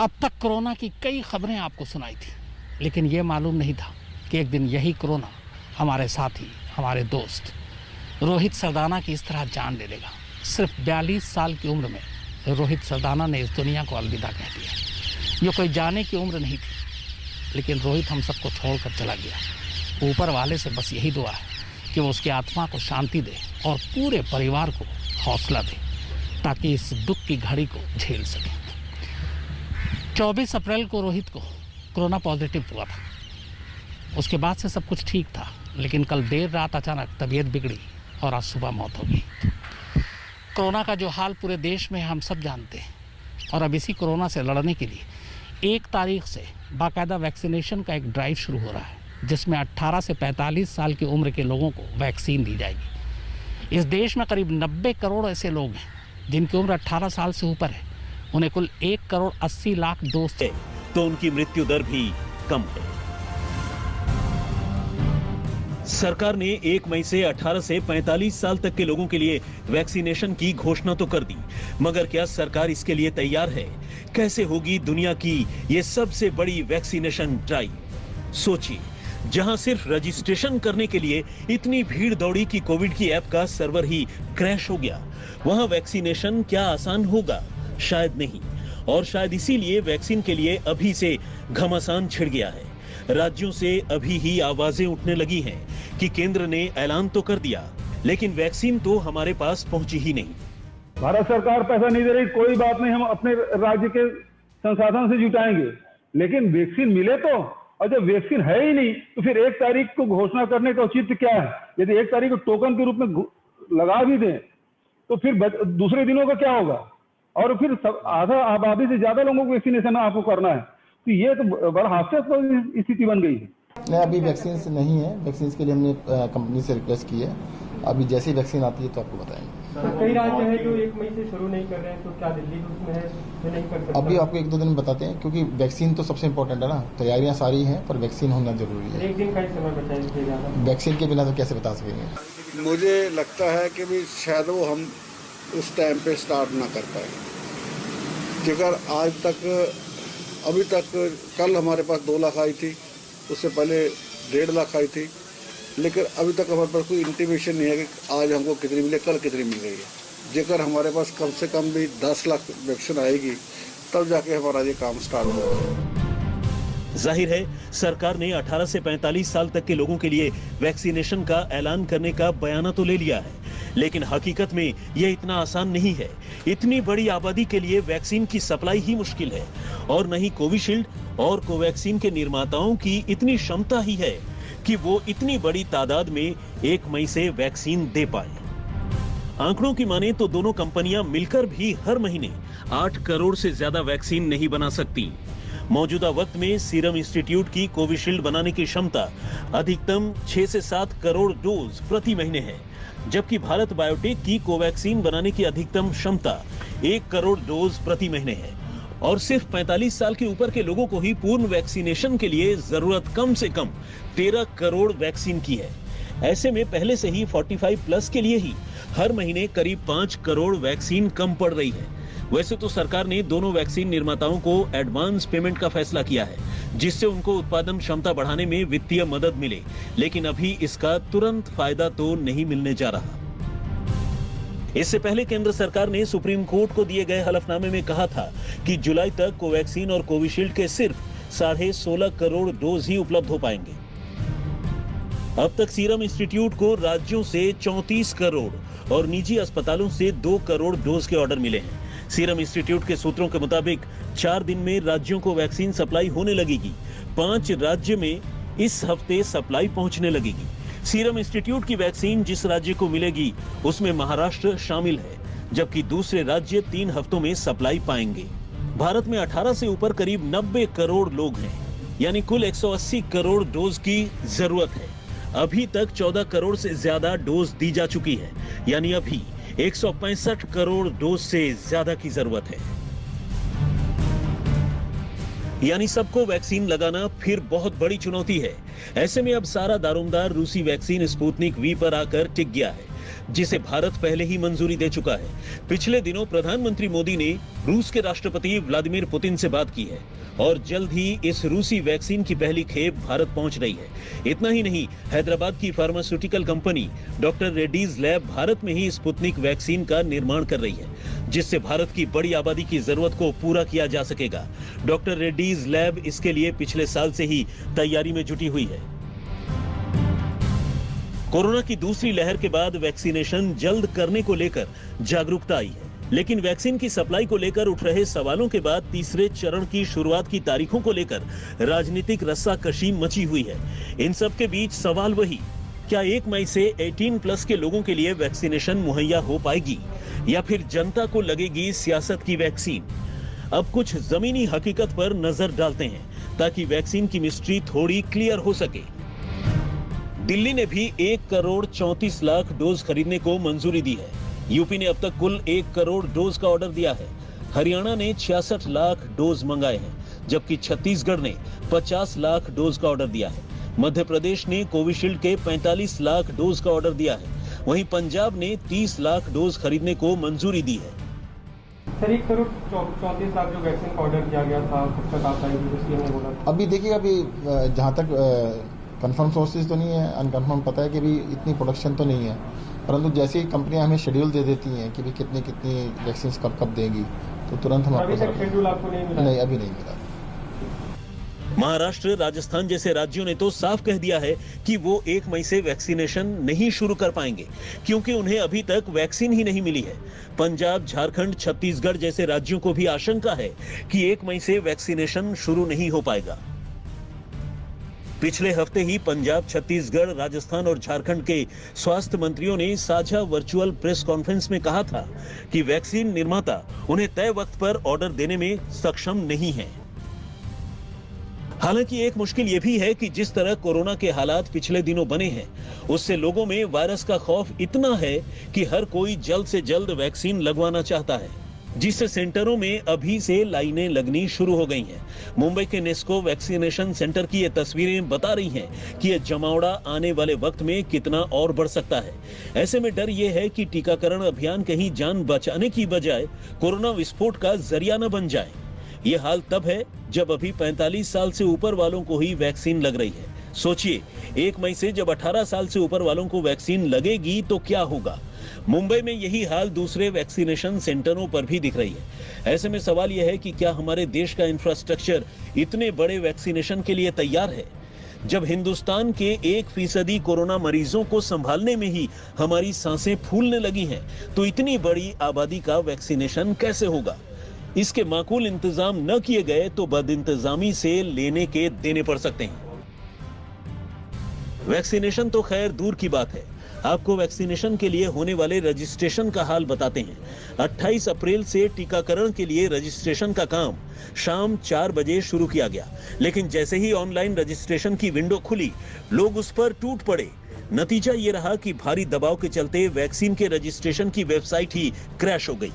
अब तक कोरोना की कई खबरें आपको सुनाई थी, लेकिन ये मालूम नहीं था कि एक दिन यही कोरोना हमारे साथी, हमारे दोस्त रोहित सरदाना की इस तरह जान ले लेगा। सिर्फ 42 साल की उम्र में रोहित सरदाना ने इस दुनिया को अलविदा कह दिया। ये कोई जाने की उम्र नहीं थी, लेकिन रोहित हम सबको छोड़कर चला गया। ऊपर वाले से बस यही दुआ है कि वो उसकी आत्मा को शांति दे और पूरे परिवार को हौसला दे, ताकि इस दुख की घड़ी को झेल सके। 24 अप्रैल को रोहित को कोरोना पॉजिटिव हुआ था। उसके बाद से सब कुछ ठीक था, लेकिन कल देर रात अचानक तबीयत बिगड़ी और आज सुबह मौत हो गई। कोरोना का जो हाल पूरे देश में हम सब जानते हैं, और अब इसी कोरोना से लड़ने के लिए 1 तारीख से बाकायदा वैक्सीनेशन का एक ड्राइव शुरू हो रहा है, जिसमें 18 से 45 साल की उम्र के लोगों को वैक्सीन दी जाएगी। इस देश में करीब 90 करोड़ ऐसे लोग हैं जिनकी उम्र 18 साल से ऊपर है। उन्हें कुल 1 करोड़ 80 लाख डोज है, तो उनकी मृत्यु दर भी कम है। सरकार ने 1 मई से 18 से 45 साल तक के लोगों के लिए वैक्सीनेशन की घोषणा तो कर दी, मगर क्या सरकार इसके लिए तैयार है? कैसे होगी दुनिया की ये सबसे बड़ी वैक्सीनेशन ड्राइव? सोचिए, जहां सिर्फ रजिस्ट्रेशन करने के लिए इतनी भीड़ दौड़ी कि कोविड की ऐप का सर्वर ही क्रैश हो गया, वहां वैक्सीनेशन क्या आसान होगा? शायद नहीं। और शायद इसीलिए वैक्सीन के लिए अभी से घमासान छिड़ गया है। राज्यों से अभी ही आवाजें उठने लगी हैं कि केंद्र ने ऐलान तो कर दिया, लेकिन वैक्सीन तो हमारे पास पहुंची ही नहीं। भारत सरकार पैसा नहीं दे रही, कोई बात नहीं, हम अपने राज्य के संसाधन से जुटाएंगे, लेकिन वैक्सीन मिले तो। और जब वैक्सीन है ही नहीं तो फिर 1 तारीख को घोषणा करने का औचित्य क्या है? यदि 1 तारीख को टोकन के रूप में लगा भी दें तो फिर दूसरे दिनों का क्या होगा? और फिर आधा आबादी से ज्यादा लोगों को वैक्सीनेशन आपको करना है, तो ये तो बड़ा हास्यास्पद स्थिति बन गई है। नहीं, अभी वैक्सीन नहीं है। वैक्सीन के लिए हमने कंपनी से रिक्वेस्ट की है। अभी जैसी वैक्सीन आती है तो आपको बताएंगे। कई राज्य हैं जो 1 मई से शुरू नहीं कर रहे हैं, तो क्या दिल्ली भी उसमें है जो नहीं कर सकता? अभी आपको 1-2 दिन में बताते हैं, क्योंकि वैक्सीन तो सबसे इम्पोर्टेंट है ना। तैयारियां सारी हैं, पर वैक्सीन होना जरूरी है। 1 दिन का ही समय बचाएंगे। वैक्सीन के बिना तो कैसे बता सकेंगे? मुझे लगता है कि भी शायद वो हम उस टाइम पे स्टार्ट ना कर पाए, क्योंकि आज तक अभी तक कल हमारे पास 2 लाख आई थी, उससे पहले 1.5 लाख आई थी, लेकिन अभी तक हमारे पास कोई इंटीमेशन नहीं है कि आज हमको कितनी मिले, कल कितनी मिल रही है। जेकर हमारे पास कम से कम भी 10 लाख वैक्सीन आएगी, तब जाके हमारा ये काम स्टार्ट होगा। जाहिर है, सरकार ने 18 से 45 साल तक के लोगों के लिए वैक्सीनेशन का ऐलान करने का बयाना तो ले लिया है, लेकिन हकीकत में यह इतना आसान नहीं है। इतनी बड़ी आबादी के लिए वैक्सीन की सप्लाई ही मुश्किल है, और नहीं कोविशील्ड और कोवैक्सीन के निर्माताओं की इतनी क्षमता ही है कि वो इतनी बड़ी तादाद में 1 मई से वैक्सीन दे पाए। आंकड़ों की माने तो दोनों कंपनियां मिलकर भी हर महीने 8 करोड़ से ज्यादा वैक्सीन नहीं बना सकती। मौजूदा वक्त में सीरम इंस्टीट्यूट की कोविशील्ड बनाने की क्षमता अधिकतम 6 से 7 करोड़ डोज प्रति महीने है, जबकि भारत बायोटेक की कोवैक्सीन बनाने की अधिकतम क्षमता 1 करोड़ डोज प्रति महीने है। और सिर्फ 45 साल के ऊपर के लोगों को ही पूर्ण वैक्सीनेशन के लिए जरूरत कम से कम 13 करोड़ वैक्सीन की है। ऐसे में पहले से ही 45 प्लस के लिए ही हर महीने करीब 5 करोड़ वैक्सीन कम पड़ रही है। वैसे तो सरकार ने दोनों वैक्सीन निर्माताओं को एडवांस पेमेंट का फैसला किया है, जिससे उनको उत्पादन क्षमता बढ़ाने में वित्तीय मदद मिले, लेकिन अभी इसका तुरंत फायदा तो नहीं मिलने जा रहा। इससे पहले केंद्र सरकार ने सुप्रीम कोर्ट को दिए गए हलफनामे में कहा था कि जुलाई तक कोवैक्सीन और कोविशील्ड के सिर्फ 16.5 करोड़ डोज ही उपलब्ध हो पाएंगे। अब तक सीरम इंस्टीट्यूट को राज्यों से 34 करोड़ और निजी अस्पतालों से 2 करोड़ डोज के ऑर्डर मिले हैं। सीरम इंस्टीट्यूट के सूत्रों के मुताबिक 4 दिन में राज्यों को वैक्सीन सप्लाई होने लगेगी। 5 राज्य में इस हफ्ते सप्लाई पहुंचने लगेगी। सीरम इंस्टीट्यूट की वैक्सीन जिस राज्य को मिलेगी उसमें महाराष्ट्र शामिल है, जबकि दूसरे राज्य 3 हफ्तों में सप्लाई पाएंगे। भारत में 18 से ऊपर करीब 90 करोड़ लोग हैं, यानी कुल 180 करोड़ डोज की जरूरत है। अभी तक 14 करोड़ से ज्यादा डोज दी जा चुकी है, यानी अभी 165 करोड़ डोज से ज्यादा की जरूरत है। यानी सबको वैक्सीन लगाना फिर बहुत बड़ी चुनौती है। ऐसे में अब सारा दारोमदार रूसी वैक्सीन स्पुतनिक वी पर आकर टिक गया है। जिसे भारत पहले ही मंजूरी दे चुका है। पिछले दिनों प्रधानमंत्री मोदी ने रूस के राष्ट्रपति व्लादिमीर पुतिन से बात की है और जल्द ही इस रूसी वैक्सीन की पहली खेप भारत पहुंच रही है। इतना ही नहीं, हैदराबाद की pharmaceutical company doctor Reddy's lab Bharat में ही स्पुतनिक वैक्सीन का निर्माण कर रही है, जिससे भारत की बड़ी आबादी की जरूरत को पूरा किया जा सकेगा। डॉक्टर रेड्डीज लैब इसके लिए पिछले साल से ही तैयारी में जुटी हुई है। कोरोना की दूसरी लहर के बाद वैक्सीनेशन जल्द करने को लेकर जागरूकता आई है, लेकिन वैक्सीन की सप्लाई को लेकर उठ रहे सवालों के बाद तीसरे चरण की शुरुआत की तारीखों को लेकर राजनीतिक रस्साकशी मची हुई है। इन सब के बीच सवाल वही, क्या 1 मई से 18+ के लोगों के लिए वैक्सीनेशन मुहैया हो पाएगी या फिर जनता को लगेगी सियासत की वैक्सीन? अब कुछ जमीनी हकीकत पर नजर डालते हैं ताकि वैक्सीन की मिस्ट्री थोड़ी क्लियर हो सके। दिल्ली ने भी 1,34,00,000 डोज खरीदने को मंजूरी दी है। यूपी ने अब तक कुल 1 करोड़ डोज का ऑर्डर दिया है। हरियाणा ने 66 लाख डोज मंगाए हैं, जबकि छत्तीसगढ़ ने 50 लाख डोज का ऑर्डर दिया है। मध्य प्रदेश ने कोविशील्ड के 45 लाख डोज का ऑर्डर दिया है। वहीं पंजाब ने 30 लाख डोज खरीदने को मंजूरी दी है। सर, 1 करोड़ 34 लाख जो वैक्सीन का ऑर्डर किया गया था, कब तक आता है, उसकी हमने बोला? अभी देखिए, अभी जहाँ तक कंफर्म सोर्सेज तो नहीं है, अनकंफर्म पता है कि अभी इतनी प्रोडक्शन तो नहीं है, परंतु जैसे ही कंपनियां हमें शेड्यूल दे देती हैं कि भी कितनी वैक्सीन कब देंगी, तो तुरंत हम अभी तक शेड्यूल आपको नहीं मिला? नहीं, अभी नहीं मिला। महाराष्ट्र, राजस्थान जैसे राज्यों ने तो साफ कह दिया है कि वो 1 मई से वैक्सीनेशन नहीं शुरू कर पाएंगे, क्योंकि उन्हें अभी तक वैक्सीन ही नहीं मिली है। पंजाब, झारखंड, छत्तीसगढ़ जैसे राज्यों को भी आशंका है कि 1 मई से वैक्सीनेशन शुरू नहीं हो पाएगा। पिछले हफ्ते ही पंजाब, छत्तीसगढ़, राजस्थान और झारखंड के स्वास्थ्य मंत्रियों ने साझा वर्चुअल प्रेस कॉन्फ्रेंस में कहा था कि वैक्सीन निर्माता उन्हें तय वक्त पर ऑर्डर देने में सक्षम नहीं है। हालांकि एक मुश्किल यह भी है कि जिस तरह कोरोना के हालात पिछले दिनों बने हैं, उससे लोगों में वायरस का खौफ इतना है कि हर कोई जल्द से जल्द वैक्सीन लगवाना चाहता है, जिससे सेंटरों में अभी से लाइनें लगनी शुरू हो गई हैं। मुंबई के नेस्को वैक्सीनेशन सेंटर की ये तस्वीरें बता रही हैं कि ये जमावड़ा आने वाले वक्त में कितना और बढ़ सकता है। ऐसे में डर ये है कि टीकाकरण अभियान कहीं जान बचाने की बजाय कोरोना विस्फोट का जरिया न बन जाए। ये हाल तब है जब अभी 45 साल से ऊपर वालों को ही वैक्सीन लग रही है। सोचिए, 1 मई से जब 18 साल से ऊपर वालों को वैक्सीन लगेगी तो क्या होगा। मुंबई में यही हाल दूसरे वैक्सीनेशन सेंटरों पर भी दिख रही है। ऐसे में सवाल यह है कि क्या हमारे देश का इंफ्रास्ट्रक्चर इतने बड़े वैक्सीनेशन के लिए तैयार है? जब हिंदुस्तान के 1% कोरोना मरीजों को संभालने में ही हमारी सांसें फूलने लगी हैं, तो इतनी बड़ी आबादी का वैक्सीनेशन कैसे होगा? इसके माकूल इंतजाम न किए गए तो बदइंतजामी से लेने के देने पड़ सकते हैं। वैक्सीनेशन तो खैर दूर की बात है, आपको वैक्सीनेशन के लिए होने वाले रजिस्ट्रेशन का हाल बताते हैं। 28 अप्रैल से टीकाकरण के लिए रजिस्ट्रेशन का काम शाम 4 बजे शुरू किया गया, लेकिन जैसे ही ऑनलाइन रजिस्ट्रेशन की विंडो खुली, लोग उस पर टूट पड़े। नतीजा ये रहा कि भारी दबाव के चलते वैक्सीन के रजिस्ट्रेशन की वेबसाइट ही क्रैश हो गई।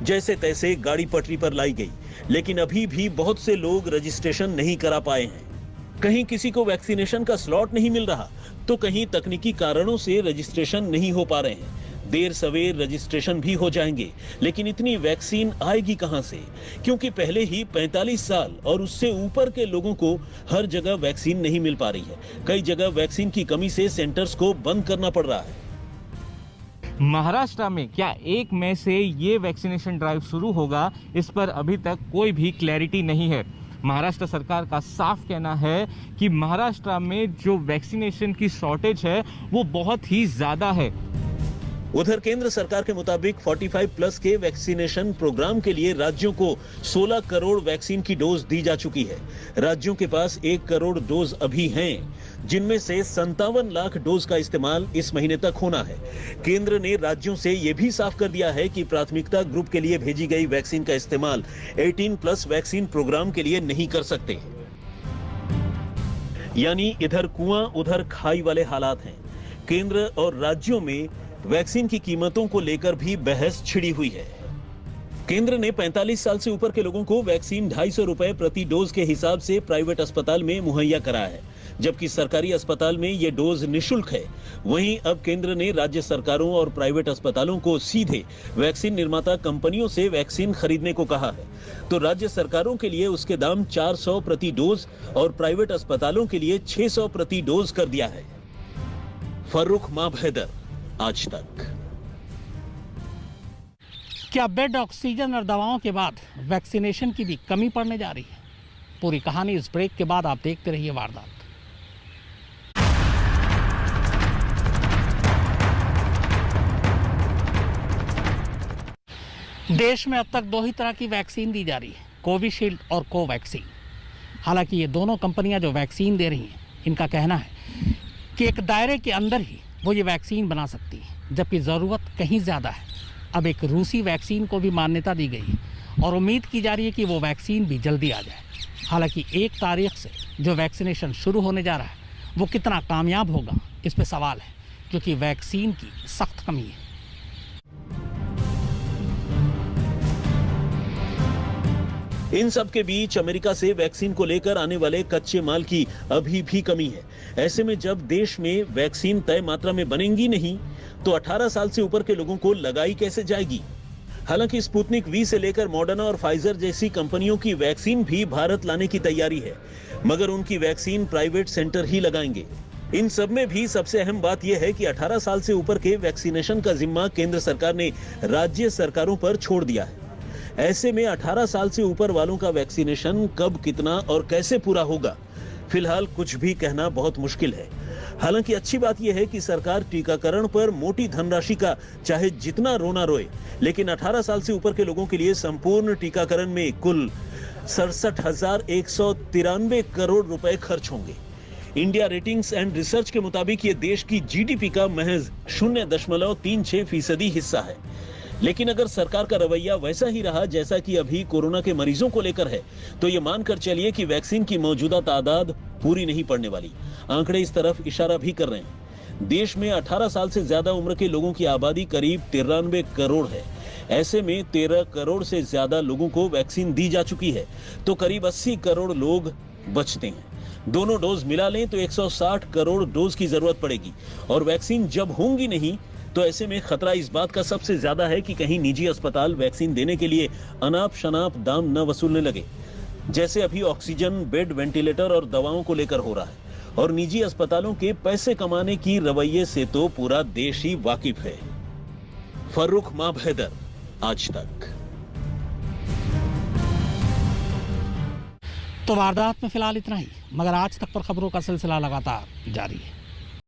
जैसे तैसे गाड़ी पटरी पर लाई गई, लेकिन अभी भी बहुत से लोग रजिस्ट्रेशन नहीं करा पाए हैं। कहीं किसी को वैक्सीनेशन का स्लॉट नहीं मिल रहा, तो कहीं तकनीकी कारणों से रजिस्ट्रेशन नहीं हो पा रहे हैं। देर सवेर रजिस्ट्रेशन भी हो जाएंगे, लेकिन इतनी वैक्सीन आएगी कहां से? क्योंकि पहले ही 45 साल और उससे ऊपर के लोगों को हर जगह वैक्सीन नहीं मिल पा रही है। कई जगह वैक्सीन की कमी से सेंटर्स को बंद करना पड़ रहा है। महाराष्ट्र में क्या 1 मई से ये वैक्सीनेशन ड्राइव शुरू होगा, इस पर अभी तक कोई भी क्लैरिटी नहीं है। महाराष्ट्र सरकार का साफ कहना है कि महाराष्ट्र में जो वैक्सीनेशन की शॉर्टेज है वो बहुत ही ज्यादा है। उधर केंद्र सरकार के मुताबिक 45+ के वैक्सीनेशन प्रोग्राम के लिए राज्यों को 16 करोड़ वैक्सीन की डोज दी जा चुकी है। राज्यों के पास 1 करोड़ डोज अभी हैं, जिनमें से 57 लाख डोज का इस्तेमाल इस महीने तक होना है। केंद्र ने राज्यों से यह भी साफ कर दिया है कि प्राथमिकता ग्रुप के लिए भेजी गई वैक्सीन का इस्तेमाल 18+ वैक्सीन प्रोग्राम के लिए नहीं कर सकते। यानी इधर कुआं उधर खाई वाले हालात हैं। केंद्र और राज्यों में वैक्सीन की कीमतों को लेकर भी बहस छिड़ी हुई है। केंद्र ने 45 साल से ऊपर के लोगों को वैक्सीन 250 रुपए प्रति डोज के हिसाब से प्राइवेट अस्पताल में मुहैया कराया है, जबकि सरकारी अस्पताल में ये डोज निशुल्क है। वहीं अब केंद्र ने राज्य सरकारों और प्राइवेट अस्पतालों को सीधे वैक्सीन निर्माता कंपनियों से वैक्सीन खरीदने को कहा है। तो राज्य सरकारों के लिए उसके दाम 400 प्रति डोज और प्राइवेट अस्पतालों के लिए 600 प्रति डोज कर दिया है। फर्रुख माबहैदर, आज तक। क्या बेड, ऑक्सीजन और दवाओं के बाद वैक्सीनेशन की भी कमी पड़ने जा रही है? पूरी कहानी इस ब्रेक के बाद आप देखते रहिए वारदात। देश में अब तक 2 ही तरह की वैक्सीन दी जा रही है, कोविशील्ड और कोवैक्सीन। हालांकि ये दोनों कंपनियां जो वैक्सीन दे रही हैं, इनका कहना है कि एक दायरे के अंदर ही वो ये वैक्सीन बना सकती है, जबकि ज़रूरत कहीं ज़्यादा है। अब एक रूसी वैक्सीन को भी मान्यता दी गई है और उम्मीद की जा रही है कि वो वैक्सीन भी जल्दी आ जाए। हालांकि 1 तारीख से जो वैक्सीनेशन शुरू होने जा रहा है वो कितना कामयाब होगा, इस पे सवाल है, क्योंकि वैक्सीन की सख्त कमी है। इन सब के बीच अमेरिका से वैक्सीन को लेकर आने वाले कच्चे माल की अभी भी कमी है। ऐसे में जब देश में वैक्सीन तय मात्रा में बनेंगी नहीं, तो 18 साल से ऊपर के लोगों को लगाई कैसे जाएगी? हालांकि स्पुतनिक वी से लेकर मॉडर्ना और फाइजर जैसी कंपनियों की वैक्सीन भी भारत लाने की तैयारी है, मगर उनकी वैक्सीन प्राइवेट सेंटर ही लगाएंगे। इन सब में भी सबसे अहम बात यह है कि 18 साल से ऊपर के वैक्सीनेशन का जिम्मा केंद्र सरकार ने राज्य सरकारों पर छोड़ दिया है। ऐसे में 18 साल से ऊपर वालों का वैक्सीनेशन कब, कितना और कैसे पूरा होगा, फिलहाल कुछ भी कहना बहुत मुश्किल है। हालांकि अच्छी बात यह है कि सरकार टीकाकरण पर मोटी धनराशि का चाहे जितना रोना रोए, लेकिन 18 साल से ऊपर के लोगों के लिए संपूर्ण टीकाकरण में कुल 67,193 करोड़ रुपए खर्च होंगे। इंडिया रेटिंग्स एंड रिसर्च के मुताबिक ये देश की जीडीपी का महज 0.36% हिस्सा है। लेकिन अगर सरकार का रवैया वैसा ही रहा जैसा कि अभी कोरोना के मरीजों को लेकर है, तो ये मानकर चलिए कि वैक्सीन की मौजूदा तादाद पूरी नहीं पड़ने वाली। आंकड़े इस तरफ इशारा भी कर रहे हैं। देश में 18 साल से ज्यादा उम्र के लोगों की आबादी करीब 93 करोड़ है। ऐसे में 13 करोड़ से ज्यादा लोगों को वैक्सीन दी जा चुकी है, तो करीब 80 करोड़ लोग बचते हैं। दोनों डोज मिला लें तो 160 करोड़ डोज की जरूरत पड़ेगी, और वैक्सीन जब होंगी नहीं, तो ऐसे में खतरा इस बात का सबसे ज्यादा है कि कहीं निजी अस्पताल वैक्सीन देने के लिए अनाप शनाप दाम न वसूलने लगे, जैसे अभी ऑक्सीजन, बेड, वेंटिलेटर और दवाओं को लेकर हो रहा है। और निजी अस्पतालों के पैसे कमाने की रवैये से तो पूरा देश ही वाकिफ है। फर्रुख माबहैदर, आज तक। तो वारदात में फिलहाल इतना ही, मगर आज तक पर खबरों का सिलसिला लगातार जारी है।